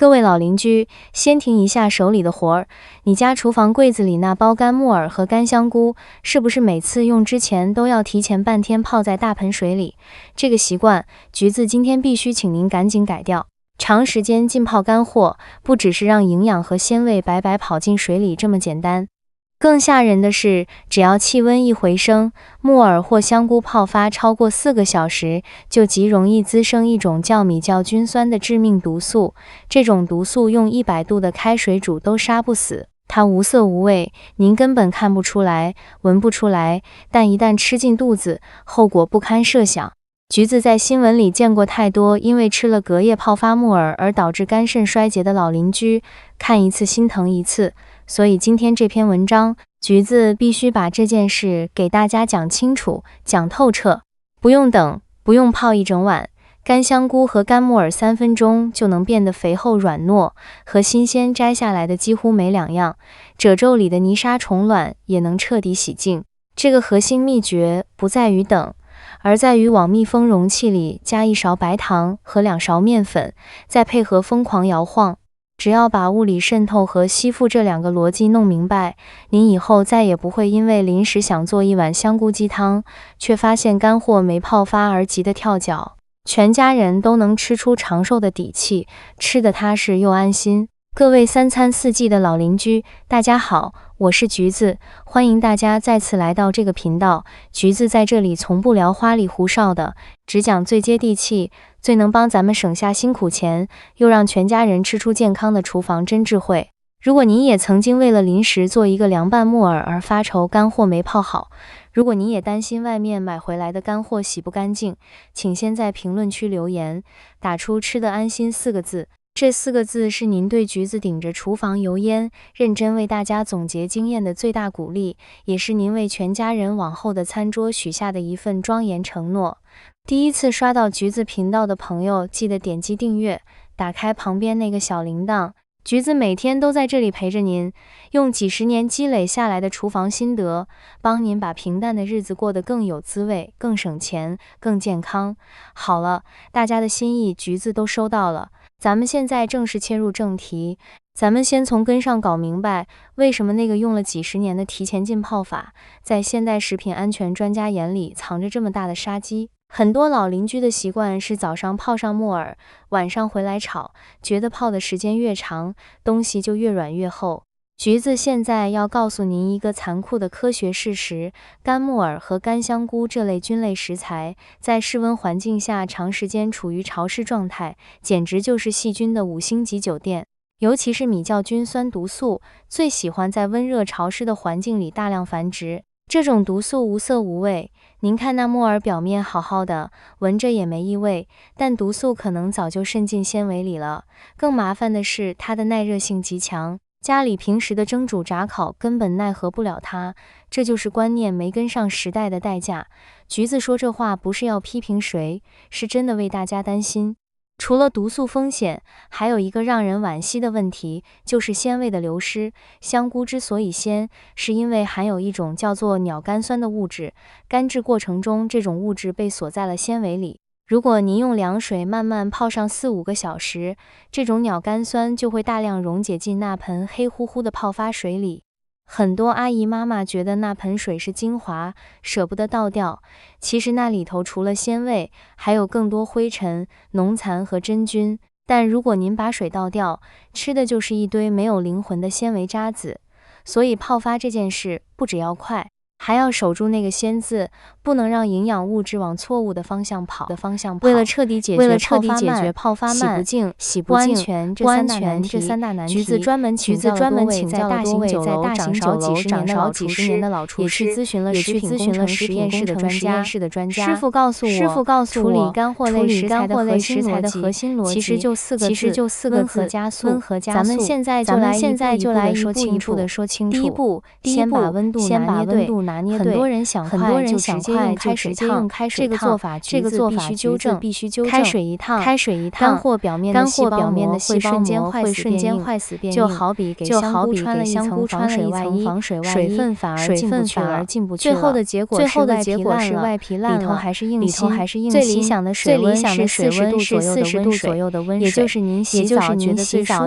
各位老邻居，先停一下手里的活儿，你家厨房柜子里那包干木耳和干香菇，是不是每次用之前都要提前半天泡在大盆水里？这个习惯，橘子今天必须请您赶紧改掉。长时间浸泡干货，不只是让营养和鲜味白白跑进水里这么简单。更吓人的是，只要气温一回升，木耳或香菇泡发超过4个小时，就极容易滋生一种叫米酵菌酸的致命毒素。这种毒素用100度的开水煮都杀不死，它无色无味，您根本看不出来，闻不出来，但一旦吃进肚子，后果不堪设想。橘子在新闻里见过太多因为吃了隔夜泡发木耳而导致肝肾衰竭的老邻居，看一次心疼一次。所以今天这篇文章，橘子必须把这件事给大家讲清楚、讲透彻。不用等，不用泡一整晚，干香菇和干木耳3分钟就能变得肥厚软糯，和新鲜摘下来的几乎没两样。褶皱里的泥沙虫卵也能彻底洗净。这个核心秘诀不在于等，而在于往密封容器里加1勺白糖和2勺面粉，再配合疯狂摇晃。只要把物理渗透和吸附这2个逻辑弄明白，您以后再也不会因为临时想做一碗香菇鸡汤，却发现干货没泡发而急得跳脚。全家人都能吃出长寿的底气，吃得踏实又安心。各位3餐4季的老邻居，大家好，我是橘子，欢迎大家再次来到这个频道。橘子在这里从不聊花里胡哨的，只讲最接地气、最能帮咱们省下辛苦钱，又让全家人吃出健康的厨房真智慧。如果您也曾经为了临时做一个凉拌木耳而发愁干货没泡好，如果您也担心外面买回来的干货洗不干净，请先在评论区留言，打出吃得安心4个字。这4个字是您对橘子顶着厨房油烟，认真为大家总结经验的最大鼓励，也是您为全家人往后的餐桌许下的一份庄严承诺。第一次刷到橘子频道的朋友，记得点击订阅，打开旁边那个小铃铛。橘子每天都在这里陪着您，用几十年积累下来的厨房心得，帮您把平淡的日子过得更有滋味、更省钱、更健康。好了，大家的心意橘子都收到了，咱们现在正式切入正题。咱们先从根上搞明白，为什么那个用了几十年的提前浸泡法，在现代食品安全专家眼里藏着这么大的杀机。很多老邻居的习惯是早上泡上木耳，晚上回来炒，觉得泡的时间越长，东西就越软越厚。橘子现在要告诉您一个残酷的科学事实，干木耳和干香菇这类菌类食材，在室温环境下长时间处于潮湿状态，简直就是细菌的5星级酒店。尤其是米酵菌酸毒素，最喜欢在温热潮湿的环境里大量繁殖。这种毒素无色无味，您看那木耳表面好好的，闻着也没异味，但毒素可能早就渗进纤维里了。更麻烦的是，它的耐热性极强，家里平时的蒸煮炸烤根本奈何不了它，这就是观念没跟上时代的代价。橘子说这话不是要批评谁，是真的为大家担心。除了毒素风险，还有一个让人惋惜的问题，就是鲜味的流失。香菇之所以鲜，是因为含有一种叫做鸟苷酸的物质，干制过程中这种物质被锁在了纤维里。如果您用凉水慢慢泡上4-5个小时，这种鸟苷酸就会大量溶解进那盆黑乎乎的泡发水里。很多阿姨妈妈觉得那盆水是精华，舍不得倒掉，其实那里头除了鲜味，还有更多灰尘、农残和真菌。但如果您把水倒掉，吃的就是一堆没有灵魂的纤维渣子。所以泡发这件事不只要快，还要守住那个鲜字，不能让营养物质往错误的方向跑。为了彻底解决泡发慢、洗不净、不安全这三大难题，橘子专门请教了多位在大型酒楼掌勺几十年的老厨师，也去咨询了食品工程实验室的专家。师傅告诉我，处理干货类食材的核心逻辑，其实就4个字：温和加速。咱们现在就来一步一步的说清楚。第一步，先把温度拿捏对。很多人想快就直接用开水烫，这个做法橘子必须纠正。开水一烫，干货表面的细胞膜会瞬间坏死变硬，就好比给香菇穿了一层防水外衣，水分反而进不去了。最后的结果是外皮烂了，里头还是硬心。最理想的水温是40度左右的温水，也就是您洗澡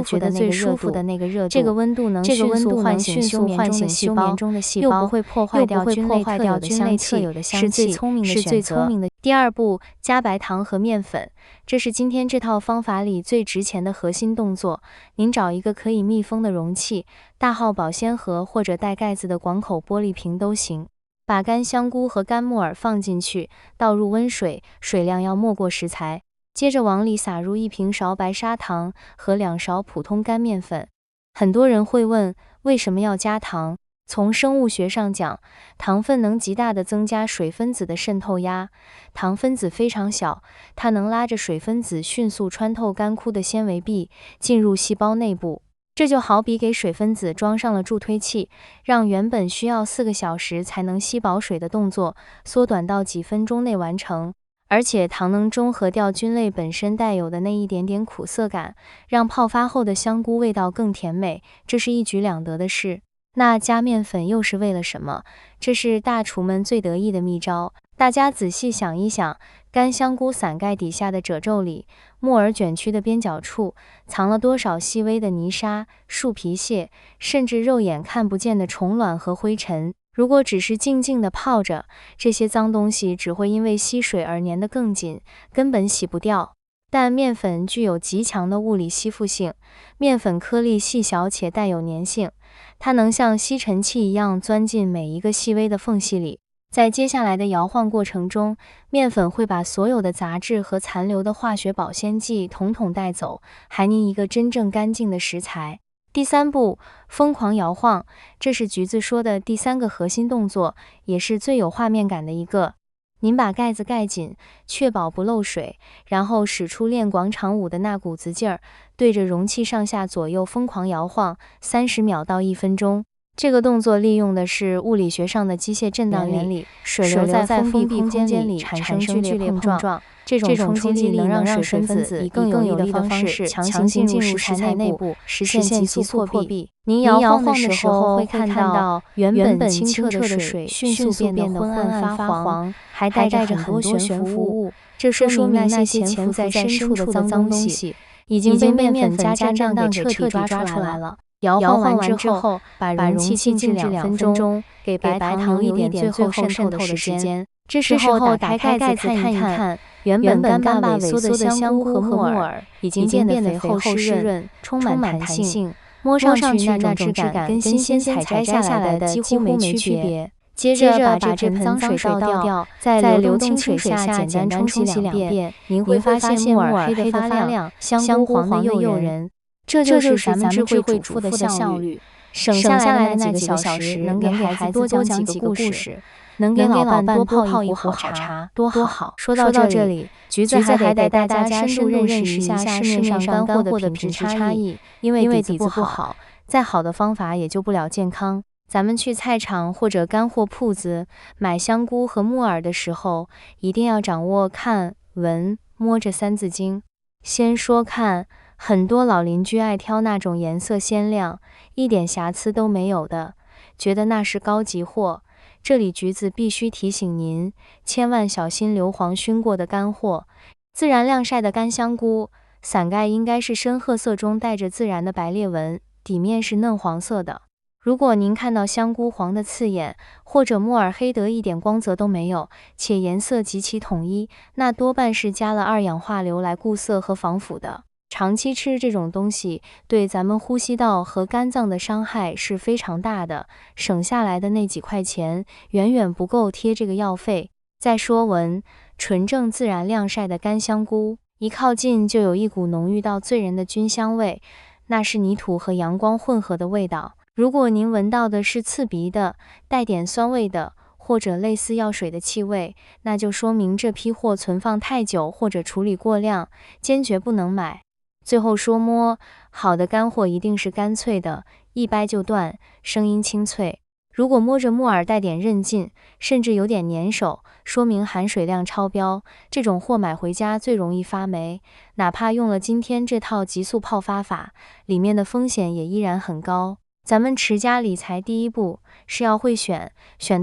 觉得最舒服的那个热度。这个温度能迅速唤醒休眠中的细胞，又不会破坏掉菌类特有的香气，是最聪明的选择。第二步，加白糖和面粉，这是今天这套方法里最值钱的核心动作。您找一个可以密封的容器，大号保鲜盒或者带盖子的广口玻璃瓶都行。把干香菇和干木耳放进去，倒入温水，水量要没过食材。接着往里撒入1平勺白砂糖和2勺普通干面粉。很多人会问，为什么要加糖？从生物学上讲，糖分能极大地增加水分子的渗透压。糖分子非常小，它能拉着水分子迅速穿透干枯的纤维壁，进入细胞内部。这就好比给水分子装上了助推器，让原本需要4个小时才能吸饱水的动作，缩短到几分钟内完成。而且糖能中和掉菌类本身带有的那一点点苦涩感，让泡发后的香菇味道更甜美，这是一举两得的事。那加面粉又是为了什么？这是大厨们最得意的秘招。大家仔细想一想，干香菇伞盖底下的褶皱里，木耳卷曲的边角处，藏了多少细微的泥沙、树皮屑，甚至肉眼看不见的虫卵和灰尘。如果只是静静地泡着，这些脏东西只会因为吸水而粘得更紧，根本洗不掉。但面粉具有极强的物理吸附性，面粉颗粒细小且带有粘性，它能像吸尘器一样钻进每一个细微的缝隙里。在接下来的摇晃过程中，面粉会把所有的杂质和残留的化学保鲜剂统统带走，还您一个真正干净的食材。第3步，疯狂摇晃，这是橘子说的第3个核心动作，也是最有画面感的一个。您把盖子盖紧，确保不漏水，然后使出练广场舞的那股子劲儿，对着容器上下左右疯狂摇晃30秒到1分钟。这个动作利用的是物理学上的机械振荡原理，水流在封闭空间里产生剧烈碰撞，这种冲击力能让水分子以更有力的方式强行进入食材内部，实现急速破壁。您摇晃的时候会看到原本清澈的水迅速变得昏暗发黄，还带着很多悬浮物，这说明那些潜伏在深处的脏东西已经被面粉加震荡给彻底抓出来了。摇晃完之后，把容器静置2分钟，给白糖留一点最后渗透的时间。这时候打开盖子看一看，原本干巴萎缩的香菇和木耳已经变得肥厚湿润，充满弹性，摸上去那种质感跟新鲜采摘下来的几乎没区别。接着把这盆脏水倒掉，在流动清水下简单冲洗2遍，您会发现木耳黑得发亮，香菇黄得诱人。这就是咱们智慧主妇的效率，省下来的那几个小时，能给孩子多讲几个故事，能给老伴多泡一壶好茶，多好。说到这里，橘子还得带大家深度认识一下市面上干货的品质差异，因为底子不好，再好的方法也救不了健康。咱们去菜场或者干货铺子买香菇和木耳的时候，一定要掌握看、闻、摸这3字经。先说看。很多老邻居爱挑那种颜色鲜亮、一点瑕疵都没有的，觉得那是高级货。这里橘子必须提醒您，千万小心硫磺熏过的干货。自然晾晒的干香菇，伞盖应该是深褐色中带着自然的白裂纹，底面是嫩黄色的。如果您看到香菇黄的刺眼，或者木耳黑得一点光泽都没有，且颜色极其统一，那多半是加了2氧化硫来固色和防腐的。长期吃这种东西，对咱们呼吸道和肝脏的伤害是非常大的，省下来的那几块钱远远不够贴这个药费。再说闻，纯正自然晾晒的干香菇，一靠近就有一股浓郁到醉人的菌香味，那是泥土和阳光混合的味道。如果您闻到的是刺鼻的、带点酸味的，或者类似药水的气味，那就说明这批货存放太久或者处理过量，坚决不能买。最后说摸，好的干货一定是干脆的，一掰就断，声音清脆。如果摸着木耳带点韧劲，甚至有点粘手，说明含水量超标，这种货买回家最容易发霉。哪怕用了今天这套急速泡发法，里面的风险也依然很高。咱们持家理财第一步是要会选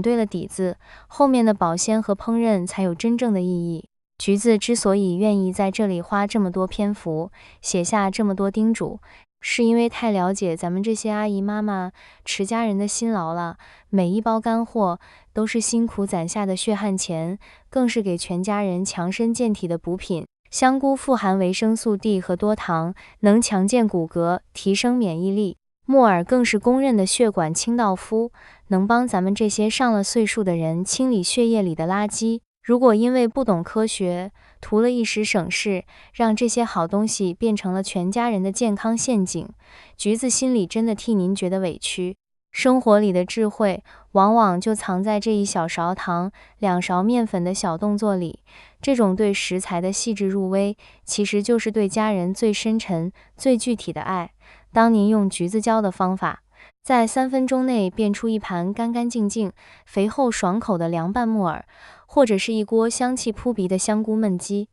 对了底子，后面的保鲜和烹饪才有真正的意义。橘子之所以愿意在这里花这么多篇幅，写下这么多叮嘱，是因为太了解咱们这些阿姨妈妈、持家人的辛劳了。每一包干货都是辛苦攒下的血汗钱，更是给全家人强身健体的补品。香菇富含维生素 D 和多糖，能强健骨骼，提升免疫力。木耳更是公认的血管清道夫，能帮咱们这些上了岁数的人清理血液里的垃圾。如果因为不懂科学，图了一时省事，让这些好东西变成了全家人的健康陷阱，橘子心里真的替您觉得委屈。生活里的智慧，往往就藏在这一小勺糖、2勺面粉的小动作里。这种对食材的细致入微，其实就是对家人最深沉、最具体的爱。当您用橘子教的方法，在3分钟内变出一盘干干净净、肥厚爽口的凉拌木耳，或者是一锅香气扑鼻的香菇焖鸡，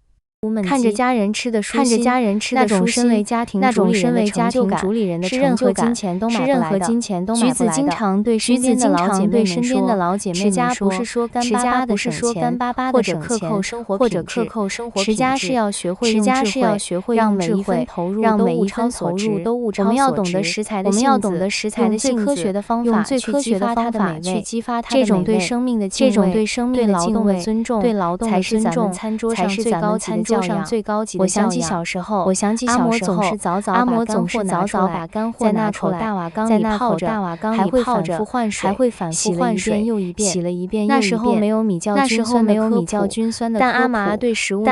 看着家人吃的舒心，那种身为家庭主理人的成就感，是任何金钱都买不来的。橘子经常对身边的老姐妹们说，持家不是说干巴巴的省钱，或者克扣生活品质，持家是要学会用智慧，让每一分投入都物超所值。我们要懂得食材的性子，用最科学的方法去激发它的美味。这种对生命的敬畏，对劳动的尊重，才是咱们餐桌上最高级的教养。我想起小时候，阿嬷总是早早把干货拿出来，在那口大瓦缸里泡着，还会反复换水，洗了一遍又一遍。那时候没有米酵菌酸的科普，但阿嬷对食物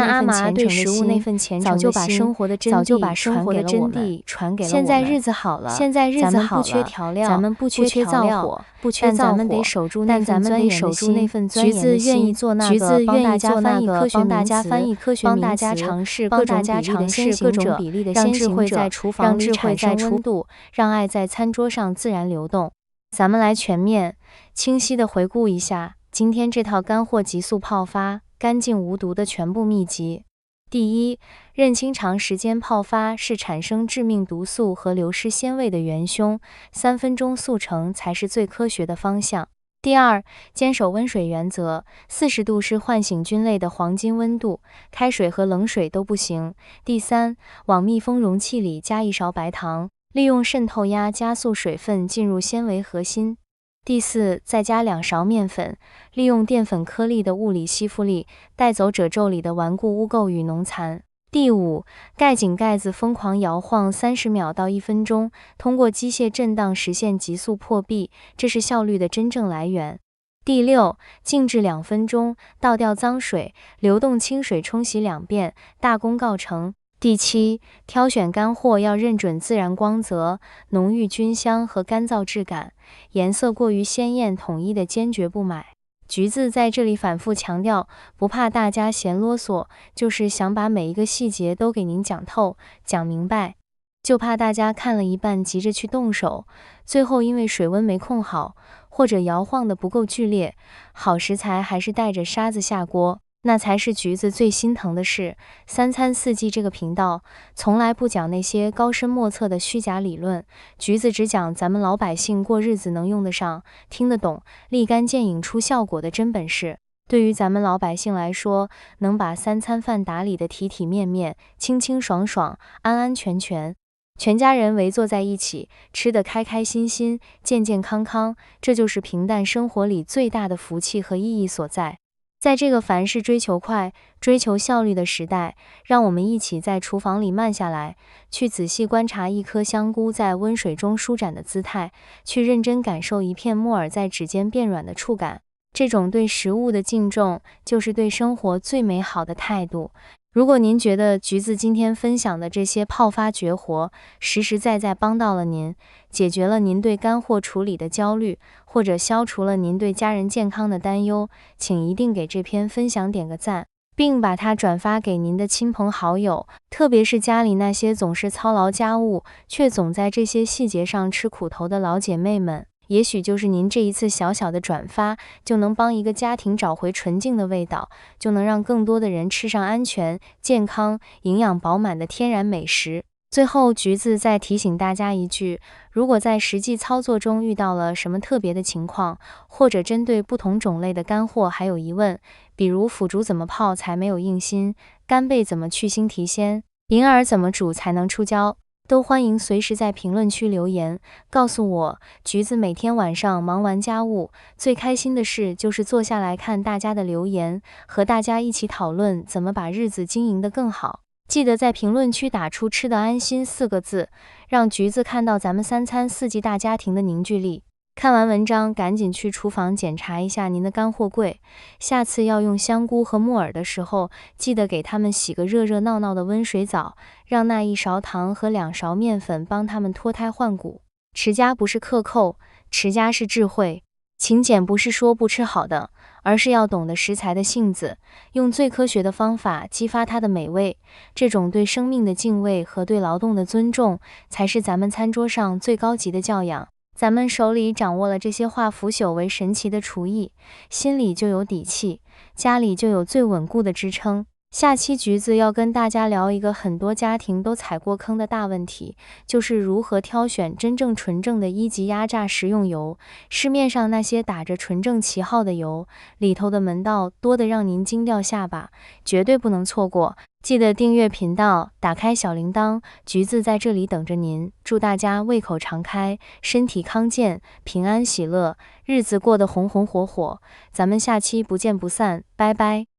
那份虔诚的心，早就把生活的真谛传给了我们。现在日子好了，咱们不缺调料，咱们不缺造火，但咱们得守住那份钻研的心。橘子愿意做那个帮大家翻译科学名词，尝试各种比例的先行者，让智慧在厨房里产生温度，让爱在餐桌上自然流动。咱们来全面、清晰地回顾一下今天这套干货急速泡发、干净无毒的全部秘籍。第一，认清长时间泡发是产生致命毒素和流失鲜味的元凶，3分钟速成才是最科学的方向。第二，坚守温水原则，40度是唤醒菌类的黄金温度，开水和冷水都不行。第三，往密封容器里加1勺白糖，利用渗透压加速水分进入纤维核心。第四，再加2勺面粉，利用淀粉颗粒的物理吸附力，带走褶皱里的顽固污垢与农残。第五，盖紧盖子，疯狂摇晃30秒到1分钟，通过机械震荡实现急速破壁，这是效率的真正来源。第六，静置2分钟，倒掉脏水，流动清水冲洗2遍，大功告成。第七，挑选干货要认准自然光泽、浓郁菌香和干燥质感，颜色过于鲜艳统一的坚决不买。橘子在这里反复强调，不怕大家嫌啰嗦，就是想把每一个细节都给您讲透、讲明白，就怕大家看了一半急着去动手，最后因为水温没控好，或者摇晃的不够剧烈，好食材还是带着沙子下锅。那才是橘子最心疼的事。3餐4季这个频道从来不讲那些高深莫测的虚假理论，橘子只讲咱们老百姓过日子能用得上、听得懂、立竿见影出效果的真本事。对于咱们老百姓来说，能把3餐饭打理得体体面面、清清爽爽、安安全全，全家人围坐在一起，吃得开开心心、健健康康，这就是平淡生活里最大的福气和意义所在。在这个凡事追求快、追求效率的时代，让我们一起在厨房里慢下来，去仔细观察一颗香菇在温水中舒展的姿态，去认真感受一片木耳在指尖变软的触感。这种对食物的敬重，就是对生活最美好的态度。如果您觉得橘子今天分享的这些泡发绝活，实实在在帮到了您，解决了您对干货处理的焦虑，或者消除了您对家人健康的担忧，请一定给这篇分享点个赞，并把它转发给您的亲朋好友，特别是家里那些总是操劳家务，却总在这些细节上吃苦头的老姐妹们。也许就是您这一次小小的转发，就能帮一个家庭找回纯净的味道，就能让更多的人吃上安全、健康、营养饱满的天然美食。最后，橘子再提醒大家一句，如果在实际操作中遇到了什么特别的情况，或者针对不同种类的干货还有疑问，比如腐竹怎么泡才没有硬心，干贝怎么去腥提鲜，银耳怎么煮才能出胶，都欢迎随时在评论区留言，告诉我。橘子每天晚上忙完家务，最开心的事就是坐下来看大家的留言，和大家一起讨论怎么把日子经营得更好。记得在评论区打出吃得安心4个字，让橘子看到咱们3餐4季大家庭的凝聚力。看完文章赶紧去厨房检查一下您的干货柜，下次要用香菇和木耳的时候，记得给它们洗个热热闹闹的温水澡，让那1勺糖和2勺面粉帮它们脱胎换骨。持家不是克扣，持家是智慧。勤俭不是说不吃好的，而是要懂得食材的性子，用最科学的方法激发它的美味。这种对生命的敬畏和对劳动的尊重，才是咱们餐桌上最高级的教养。咱们手里掌握了这些化腐朽为神奇的厨艺，心里就有底气，家里就有最稳固的支撑。下期橘子要跟大家聊一个很多家庭都踩过坑的大问题，就是如何挑选真正纯正的1级压榨食用油。市面上那些打着纯正旗号的油，里头的门道多得让您惊掉下巴，绝对不能错过。记得订阅频道，打开小铃铛，橘子在这里等着您。祝大家胃口常开，身体康健，平安喜乐，日子过得红红火火。咱们下期不见不散，拜拜。